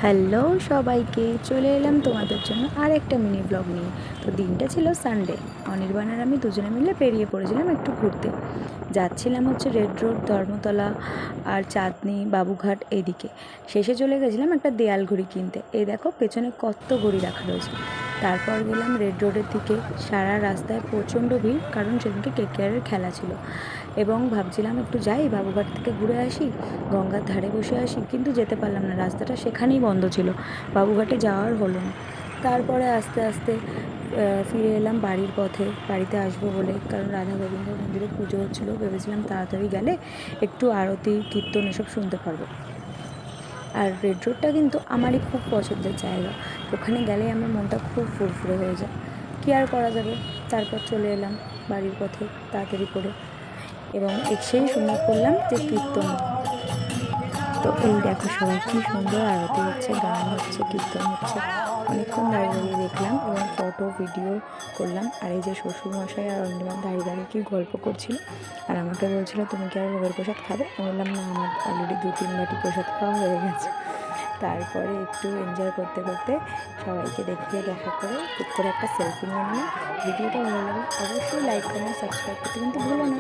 Hello সবাইকে, চলে এলাম তোমাদের জন্য আর একটা মিনি ব্লগ নিয়ে। তো দিনটা ছিল সানডে। অনির্বাণ আর আমি দুজনে মিলে বেরিয়ে পড়েছিলাম একটু ঘুরতে। যাচ্ছিলাম হচ্ছে রেড রোড, ধর্মতলা আর চাঁদনি, বাবুঘাট এইদিকে। শেষে চলে গেছিলাম একটা দেয়াল ঘড়ি কিনতে। এই দেখো পেছনে কত ঘড়ি রাখা রয়েছে। তারপর গেলাম রেড রোডের দিকে। সারা রাস্তায় প্রচণ্ড ভিড়, কারণ সেদিনকে কেকেআরের খেলা ছিল। এবং ভাবছিলাম একটু যাই, বাবুঘাট থেকে ঘুরে আসি, গঙ্গার ধারে বসে আসি, কিন্তু যেতে পারলাম না, রাস্তাটা সেখানেই বন্ধ ছিল, বাবুঘাটে যাওয়ার হলো না। তারপরে আস্তে আস্তে ফিরে এলাম বাড়ির পথে, বাড়িতে আসবো বলে, কারণ রাধা গোবিন্দ মন্দিরে পুজো হচ্ছিলো, ভেবেছিলাম তাড়াতাড়ি গেলে একটু আরতি কীর্তন এসব শুনতে পারবো। আর রেড রোডটা কিন্তু আমারই খুব পছন্দের জায়গা, ওখানে গেলে আমার মনটা খুব ফুরফুরে হয়ে যায়। কী আর করা যাবে। তারপর চলে এলাম বাড়ির পথে তাড়াতাড়ি করে, এবং সেই সময় করলাম যে কীর্তন। তো এই দেখো সবাই কী সুন্দর আরতি হচ্ছে, গান হচ্ছে, কীর্তন হচ্ছে। অনেকক্ষণ দাঁড়িয়ে দাঁড়িয়ে দেখলাম এবং ফটো ভিডিও করলাম। আর এই যে শ্বশুরমশাই আর অনির্বাণ দাঁড়িয়ে দাঁড়িয়ে কী গল্প করছিল, আর আমাকে বলছিল তুমি কি আর ভোগের প্রসাদ খাবে? আমি বললাম না, আমার অলরেডি 2-3 বাটি প্রসাদ খাওয়া হয়ে গেছে। তারপরে একটু এনজয় করতে করতে সবাইকে দেখিয়ে দেখা করে টুক করে একটা সেলফি নিয়ে নিলাম। ভিডিওটা ভালো লাগলে অবশ্যই লাইক, কমেন্ট, সাবস্ক্রাইব করতে কিন্তু ভুলো না।